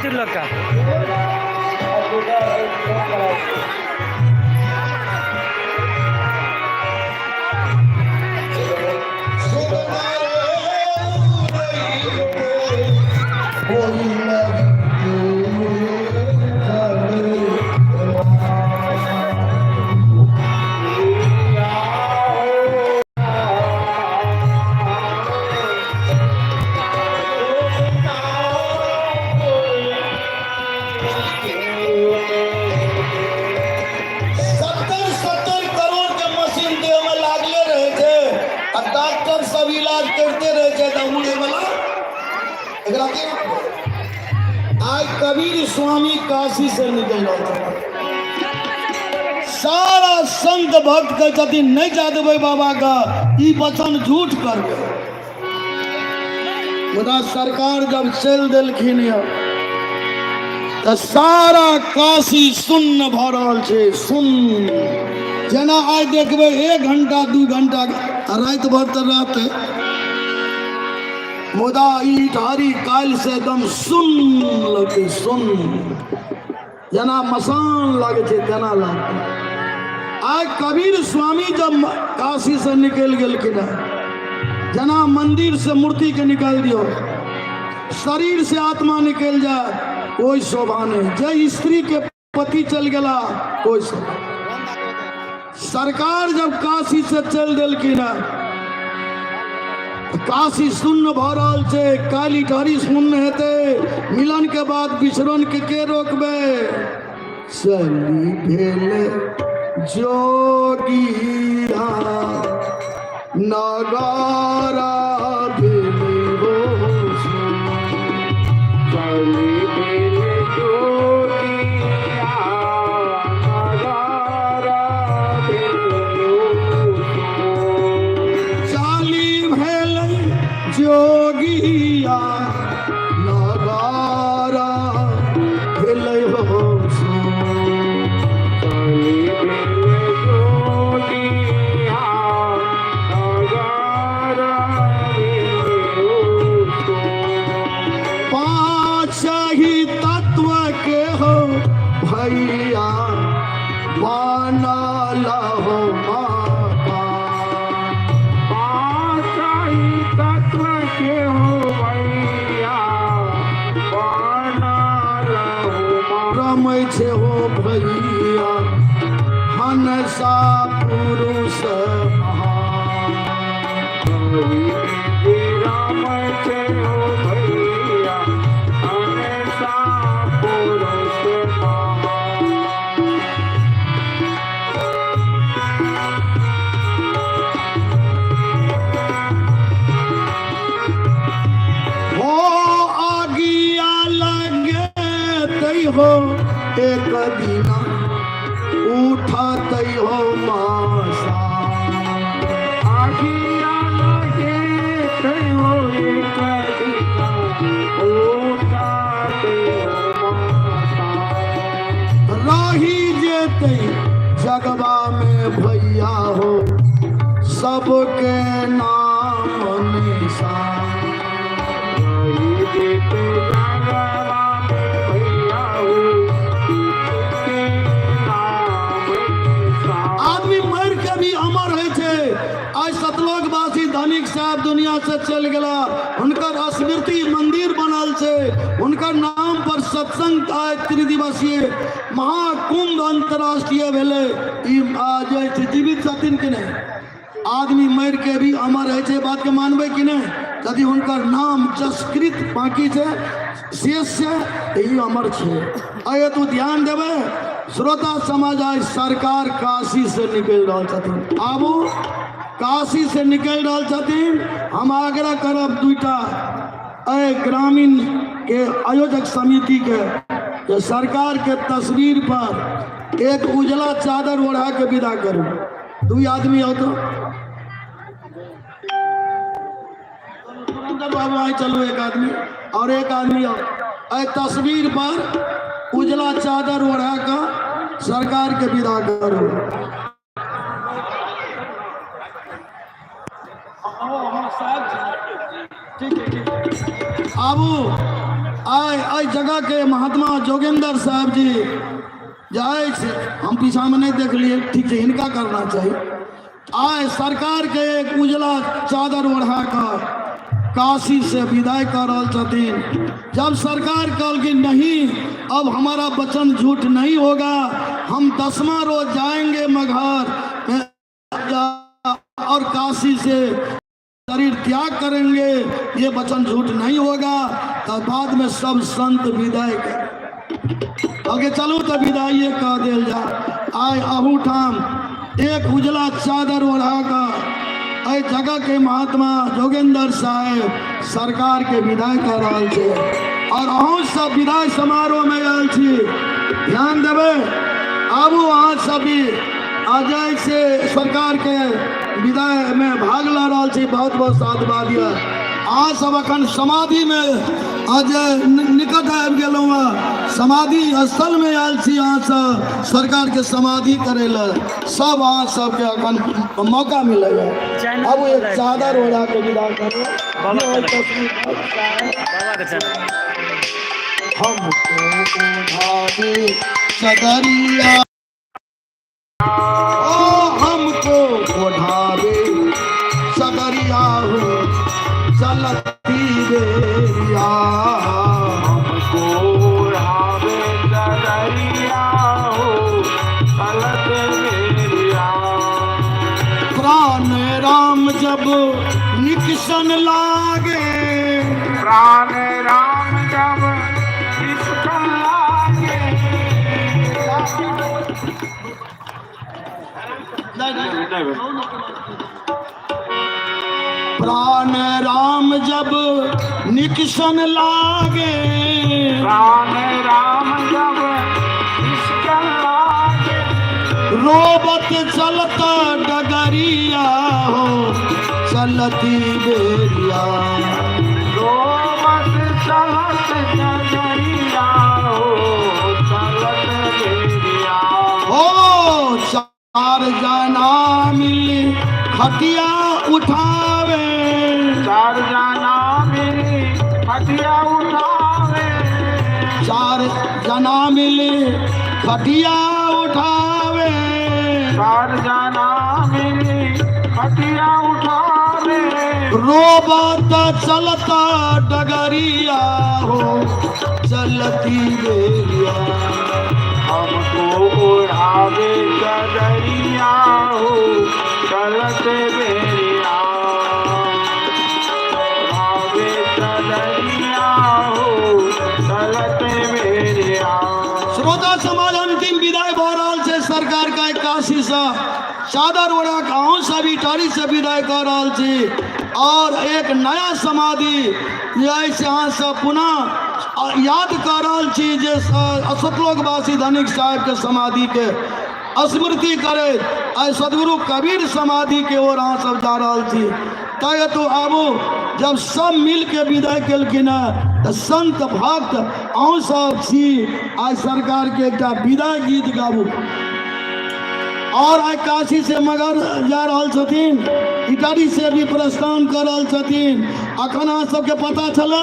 प्रचुर लोग का। आज कबीर स्वामी काशी से निकल सारा संत भक्त कहते नहीं जाते भाई बाबा का ये वचन झूठ कर मुदा सरकार जब चल दिलखिन तो सारा काशी सुन्न भ रहल छे। सुन्न जना आज देखबे 1 घंटा 2 घंटा रात भर तो रहते मुदा ई ढारी काल से एकदम सुन लगे। सुन जना मसान लगे छे जना लगे। आज कबीर स्वामी जब काशी से निकल गेलखिन जना मंदिर से मूर्ति के निकाल दियो शरीर से आत्मा निकल जाए कोई शोभा नहीं। जय स्त्री के पति चल गला कोई शोभा। सरकार जब काशी से चल दिलखिन काशी सुन्न भ रहल छे। काली ढारी सुन्न हेते मिलन के बाद बिछड़न के रोकबे। चली भेले जोगिया नगारा भेले हो चली भेले जोगिया नगारा भेले चाली भेले जोगिया नगारा भेले हो भैया बना लहो माता पाशाही तत्व के हो भैया बना लहो रमै छे हो भैया हनसा पुरुष रमै छे हो भैया हनसा पुरुष हो। एक दिना उठात हो मासा आगिया लगे हो। एक दिना उठात हो मासा रही जेते जगवा में भैया हो सबके नाम निशान रही जेते जगवा धनिक साहब दुनिया से चल गला उनकर स्मृति मंदिर बनल से उनकर नाम पर सत्संग आज त्रिदिवसीय महाकुंभ अंतरराष्ट्रीय भेले। आज जीवित छथिन कि नहीं आदमी मर के भी अमर है बात के मानबे कि नहीं यदि उनकर नाम जसकृत बाकी से शेष से यही अमर छे। आये तू ध्यान देवे श्रोता समाज आज सरकार काशी से निकल रहा छथिन। आबू काशी से निकल रहा छथिन। हम आग्रह करब दूटा ग्रामीण के आयोजक समिति के सरकार के तस्वीर पर एक उजला चादर ओढ़ा के विदा करूं। 2 आदमी हो तो बाबू आए चलो एक आदमी और एक आदमी हो। तस्वीर पर उजला चादर ओढ़ा कर सरकार के विदा करूं। ठीक है आबू आए जगह के महात्मा जोगेंद्र साहब जी जाए से हम पीछा में नहीं देख लिए, ठीक है इनका करना चाहिए। आए सरकार के एक उजला चादर ओढ़ा कर काशी से विदाई कर रहा छथिन। जब सरकार कल कि नहीं अब हमारा वचन झूठ नहीं होगा, हम 10वां रोज जाएंगे मगहर और काशी से शरीर त्याग करेंगे, ये वचन झूठ नहीं होगा। तो बाद में सब संत विदाई कर आगे चलो तो विदाई कह दिल जा। आए अहू ठाम एक उजला चादर ओढ़ा कर जगह के महात्मा जोगेंद्र साहब सरकार के विदाई कर रहा छे और अहूँ सब विदाई समारोह में आयल छी। ध्यान देवे आबू अहाँ सभी अजय से सरकार के विदाई में भाग ला रहा छी। बहुत बहुत साधुवाद। अहाँ सब अखन समाधि में अजय निकट आबि गेलहुँ हँ, समाधि स्थल में आयल छी। अहाँ सब सरकार के समाधि करे ला सब अहाँ सबके अखन मौका मिले। अब एक चादर ओढ़ा के विदा करो। हमको ओढ़ावे सदरिया हो चलती बेरिया, हमको ओढ़ावे सदरिया हो चलते बेरिया। प्राण राम जब निकसन लागे, प्राण राम जब निकसन लागे। प्राण राम जब निकसन लागे, प्राण राम जब निकसन लागे। रोबत चलता डगरिया हो चलती बेरिया, रोबत चलत डगरिया हो चलत बेरिया। हो चार जना मिली खटिया उठावे, चार जना मिली खटिया उठावे। चार जना मिली खटिया उठावे, चार जना मिली खटिया उठावे। रोबत चलता डगरिया हो चलती बेरिया, हमको ओढ़ावे सदरिया हो चलत बेरिया। ओढ़ावे सदरिया हो चलत बेरिया। श्रोता समाज अंतिम विदाई भ रहल छै। सरकार का काशी से चादर ओढ़ा के अहूँ सभी टारी से विदाई कर रहल छी और एक नया समाधि से अहाँ सब पुनः याद कर रहल छी जे असतलोकवासी धनिक साहब के समाधि के स्मृति करे। आई सदगुरु कबीर समाधि के ओर अहाँ सब जा रहल छी। तय तो आबू जब सब मिल के विदाई केलखिन तो संत भक्त अहूँ सब छी। आज सरकार के एक विदाई गीत गाबू और आज काशी से मगर जा रहल छथिन, इटारी से भी प्रस्थान कर रहल छथिन। अखन अहाँ सबके पता चला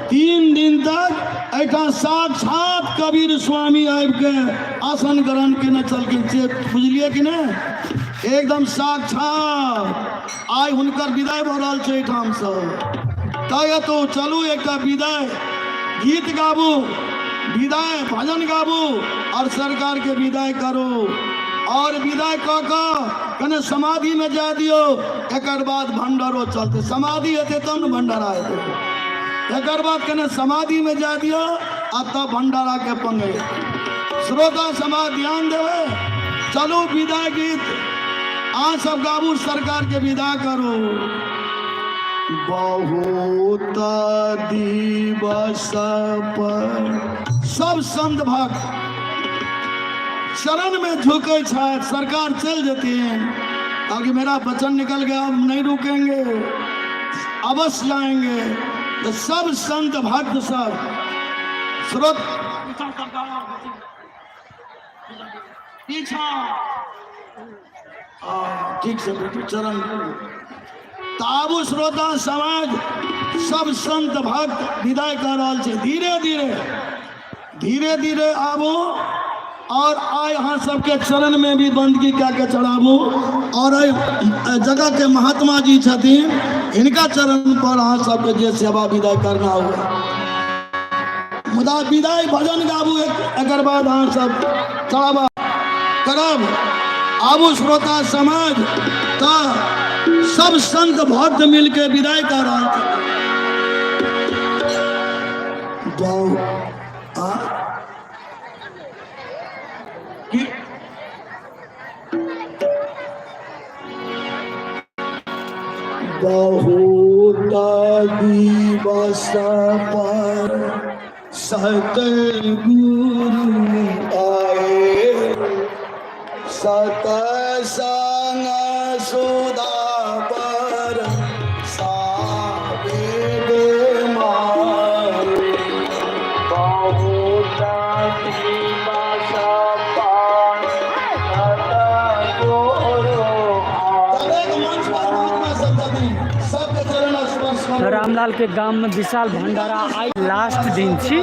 3 दिन तक ऐठा साक्षात कबीर स्वामी आबि के आसन ग्रहण केने चलखिन से बुझलिए कि नहीं, एकदम साक्षात। आइ हुनकर विदाई भ रहल छै एठाम से। तय तो चलू एक विदाई गीत गाबू, विदाई भजन गाबू और सरकार के विदाई करो और विदाई कऽ कने समाधि में जा दियो। एक बाद भंडारो चलते, समाधि हेतै तब न भंडारा हेतै। एक बाद कने समाधि में जा दियो आ तब भंडारा के पंगे। श्रोता समाज ध्यान देवे। चलो विदाई गीत आ सब गाबू, सरकार के विदा करो। बहुत दिवस पर सब संत भक्त शरण में झुके छाए, सरकार चल जाती है ताकि मेरा वचन निकल गया, अब नहीं रुकेंगे, अवश्य जाएंगे। तो सब संत भक्त सब स्रोत पीछा ठीक से बेटी चरण ताबू श्रोता समाज सब संत भक्त विदाई कर रहा है। धीरे धीरे धीरे धीरे आबो और आय अहाँ सबके चरण में भी बंदगी क्या के चढ़ाबू और जगह के महात्मा जी छथिन इनका चरण पर अहाँ सबके जे सेवा विदाई करना हुआ मुदा विदाई भजन गाबू एक बाद अहाँ सब चढ़ावा करब। आबू श्रोता समाज तो सब संत भक्त मिलके विदाई कर रहा है। बहुत दिवस पर सतगुरु आए सतसंग सुधा पर सावेद मारे बहुत दिवस पर सतगुरु रामलाल के गांव में विशाल भंडारा आई लास्ट दिन छी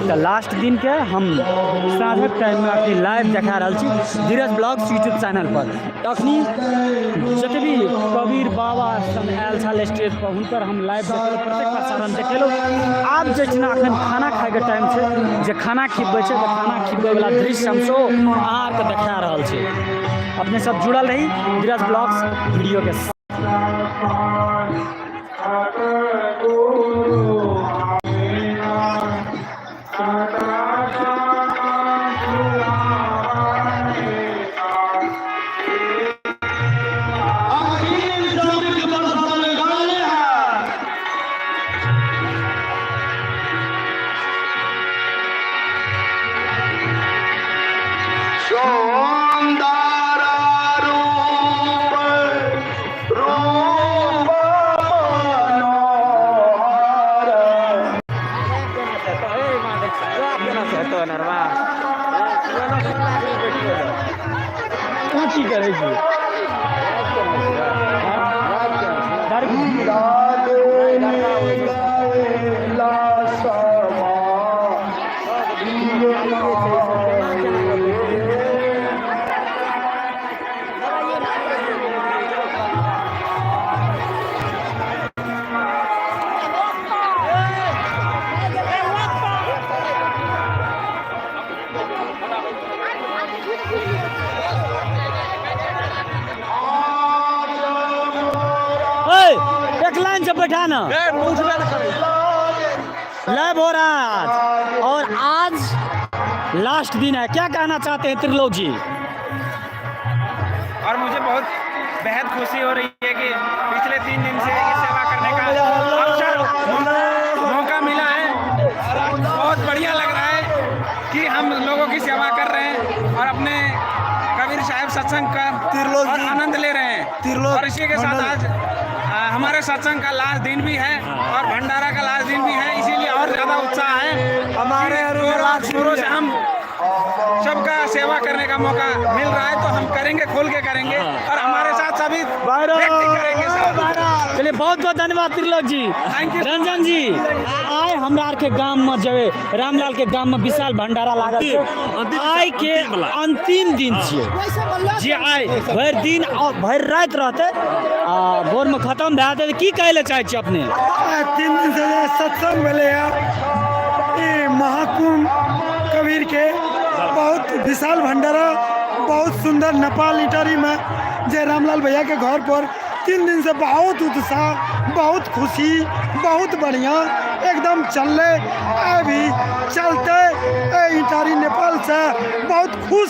तो लास्ट दिन के हम साँझक टाइम में अपनी लाइव देखा रहा छी धीरज ब्लॉग्स यूट्यूब चैनल पर। अखनी जते भी कबीर बाबा सब आयल छल स्टेज पर हुनकर हम लाइव देखल प्रत्येक प्रसारण देखेलो। आब जे छै ना अखन खाना खाए के टाइम छै जे खाना खिबै छै तो खाना खिबै वाला दृश्य हम सो अहाँ के देखा रहल छी। अपने सब जुड़ल रही धीरज ब्लॉग्स वीडियो के साथ। बैठाना लाइव हो रहा है आज और आज लास्ट दिन है। क्या कहना चाहते हैं त्रिलोक जी? और मुझे बहुत बेहद खुशी हो रही है कि पिछले 3 दिन से ये सेवा करने का अवसर मौका मिला है। बहुत बढ़िया लग रहा है कि हम लोगों की सेवा कर रहे हैं और अपने कबीर साहब सत्संग का और आनंद ले रहे हैं। और इसी के साथ आज हमारे सत्संग का लास्ट दिन भी है और भंडारा का लास्ट दिन भी है, इसीलिए और ज़्यादा उत्साह है। हमारे शुरू से हम सबका सेवा करने का मौका मिल रहा है तो हम करेंगे, खोल के करेंगे और हमारे साथ सभी व्यक्ति करेंगे। चलिए बहुत बहुत धन्यवाद त्रिलोक जी। थैंक यू रंजन जी। आए हमरा के गांव में जब रामलाल के गांव में विशाल भंडारा लागल आय के अंतिम दिन छियै जे आय भरि दिन और भरि रात रहते भोर में खत्म भए जेतै। की कहले चाहे छी अपने? 3 दिन से सत्संग मिले महाकुंभ कबीर के बहुत विशाल भंडारा बहुत सुंदर नेपाल इटारी में जय रामलाल भैया के घर पर 3 दिन से बहुत उत्साह बहुत खुशी बहुत बढ़िया एकदम चलने अभी चलते इटारी नेपाल से बहुत खुश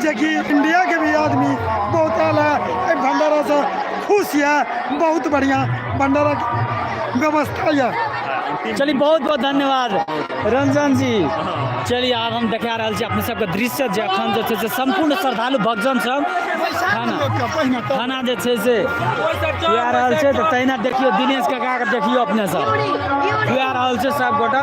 जे कि इंडिया के भी आदमी बहुत आल है भंडारा से खुश है। बहुत बढ़िया भंडारा की व्यवस्था है। चलिए बहुत बहुत धन्यवाद रंजन जी। चलिए आब हम देखा रहा छी अपने सबके दृश्य जे अखन जे छै से संपूर्ण श्रद्धालु भक्तजन सब खाना जे छै से खुआ रहल छै तो तहिना देखियो दिनेश काका के देखियो अपने सब खुआ रहल छै सब गोटा।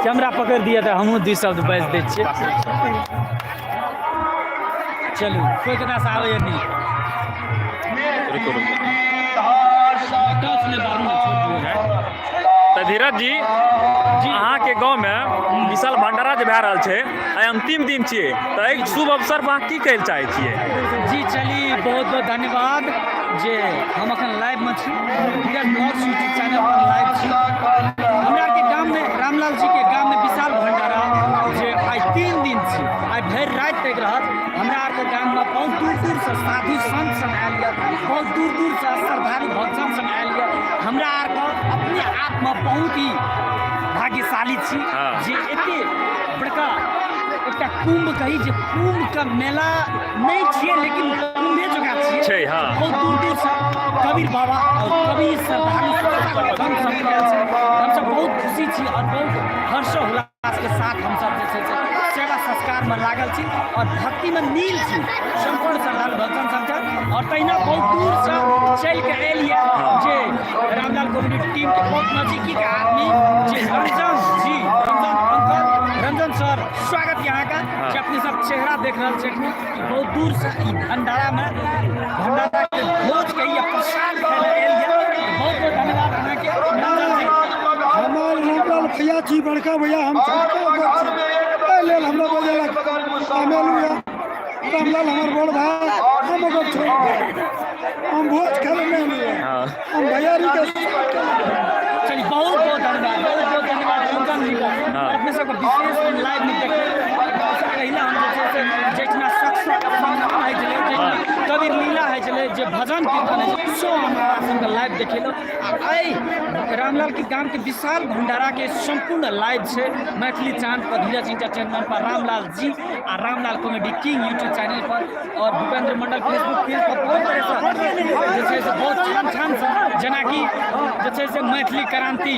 कैमरा पकड़ दिए तो हमहूँ 2 शब्द बाजि दै छियै। चलू कोई कतऽ से आबैया नहीं तो धीरज जी अहाँ के गाँव में विशाल भंडारा जो भए रहल छै आइ अंतिम दिन छियै तो एक शुभ अवसर पर अहाँ की कहै चाहै छियै? जी चली बहुत बहुत धन्यवाद जे हम अखन लाइव में छी धीरज ब्लॉग्स यूट्यूब चैनल पर लाइव छी। हमरा के गांव में रामलाल जी के गांव में विशाल भंडारा जे आइ 3 दिन छी आइ भरि राति तक रहत। हमरा के गांव में बहुत दूर दूर से साधु संत सब आयल यऽ, बहुत दूर दूर से श्रद्धालु भक्तजन सब आयल यऽ। हमरा आर के अपने आप में बहुत ही भाग्यशाली छी जे एते बड़का एकटा कुंभ कही जे कुंभ का मेला नहीं छिए लेकिन कुंभे जगह छिए। बहुत दूर दूर से कबीर बाबा और कबीर श्रद्धालु हम सब बहुत खुशी छी और बहुत हर्षोल्लास के साथ हम सब जे छै सेवा संस्कार में लागल छी और भक्ति में नील छी संपूर्ण श्रद्धालु भक्तजन सब और तहिना बहुत दूर से चल के आयल ये जे रामलाल कम्युनिटी टीम के बहुत नजदीकी के आदमी जे रंजन जी रंजन सर स्वागत यहाँ का जे अपने सब चेहरा देख रहे हैं बहुत दूर से भंडारा में भंडारा के भोज के ये प्रसाद बहुत बहुत धन्यवाद अहाँ के रंजन जी। हमार रामलाल भैया जी बड़का भैया हम लेल हमरा बोलेलक आमेलुया रामलाल हमार बड़ भाई हम ओकर छोड़ हम भोज खेले नहीं हम भैया री के चलिए बहुत बहुत धन्यवाद रंजन जी का अपने सबको विशेष लाइव में देख पहिला हम जे छै से जेठना सत्संग है चले कबीर लीला है चले जे भजन कीर्तन है सो हमारा संग लाइव देखेलो आई रामलाल के गांव के विशाल भंडारा के संपूर्ण लाइव से मैथिली चांद पर धीरज इंटरटेनमेंट पर रामलाल जी और Ramlal comedy king YouTube channel पर और भूपेंद्र मंडल फेसबुक पेज पर बहुत तरह से बहुत छान जना कि जे से मैथिली क्रांति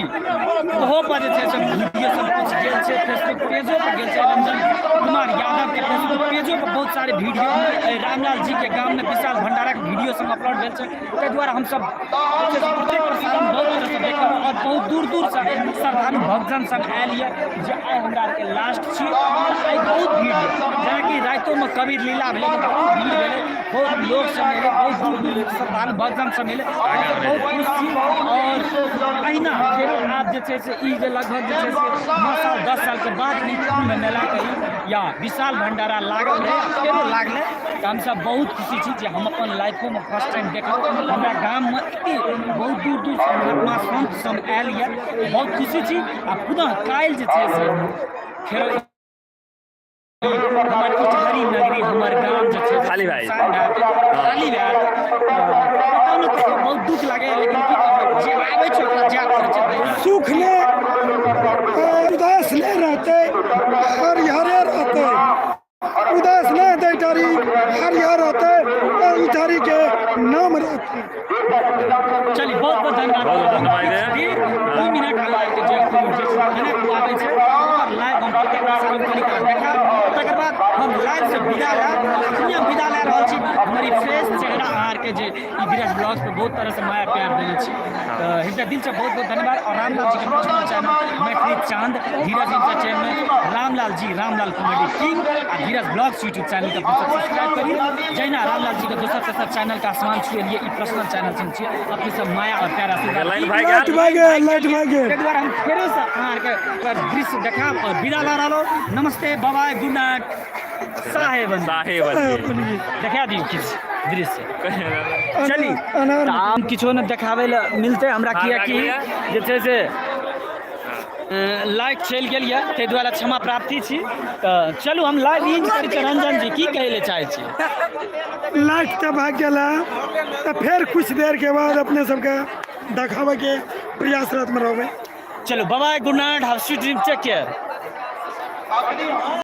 ओहो पर जे से वीडियो सब कुछ गेल छै फेसबुक पेजो पर गेल छै रंजन कुमार यादव के फेसबुक पेजो पर बहुत सारे वीडियो रामलाल जी के गांव में विशाल भंडारा के वीडियो सब अपलोड भेल छै ताहि द्वारा हम सब प्रत्येक प्रसारण बहुत तरह से देखल और बहुत दूर दूर से श्रद्धालु भक्तजन सब आयल ये जे आइ हमरा के लास्ट छी आइ बहुत भीड़ जेना कि रातों में कबीर लीला भेलै बहुत भीड़ भेलै बहुत लोग सब मिले बहुत दूर दूर श्रद्धालु भक्तजन सब मिले बहुत खुश छी और अहिना आप जे छै से ई जे लगभग जे छै से 9 साल 10 साल के बाद कुंभ मेला कही या विशाल भंडारा लागल रहे फेरो लागले तो हम सब बहुत खुशी छी जे हम अपन लाइफो में फर्स्ट टाइम देखलहुँ हमरा गाम में बहुत दूर दूर से महात्मा संत सब आयल ये बहुत खुशी छी आ पुनः काल्हि जे छै से फेरो हमार इटहरी नगरी हमार गांव जे छै खाली भाई बहुत दुख लगे लेकिन की करबै जे आबै छै ओकरा जाय पड़ै छै सुख ले उदास ले रहते हरिहरे रहते उदास नहीं दे टारी हरिहर रहते इटारी के नाम रहते। चलिए बहुत बहुत धन्यवाद 2 मिनट के जे खाना खुआबै छै और लाइव हम प्रसारण करिका देखा तकर बाद हम लाइव से विदा ले रहल छी हमारी फ्रेश चेहरा आर के जे ई धीरज ब्लॉग्स पे बहुत तरह से माया प्यार देने छी तो हिनका दिल से बहुत बहुत धन्यवाद और रामलाल जी के पर्सनल चैनल मैथिली चांद धीरज entertainment Ramlal ji Ramlal comedy king और धीरज ब्लॉग्स यूट्यूब चैनल का सब्सक्राइब करी जहिना रामलाल जी के दोसर तेसर चैनल का आसमान छुए लिए ई पर्सनल चैनल से छिए अपने सब माया और प्यार लाइट भागे के द्वारा हम फेरो से अहाँ के दृश्य देखा और विदा ला रहलो नमस्ते बाय गुड नाइट साहेब देखा दियो किस दृश्य चली हम किछो न देखावे ले मिलते हमरा किया कि जे छै से लाइट चल गेल ये ताहि द्वारा क्षमा प्रार्थी छी तो चलू हम लाइव इन करै रंजन जी की कहै ले चाहै छी लाइट तो भाग गेला तो फिर कुछ देर के बाद अपने सबके देखावे के प्रयासरत में रहबै। चलो bye good night have sweet dream take care.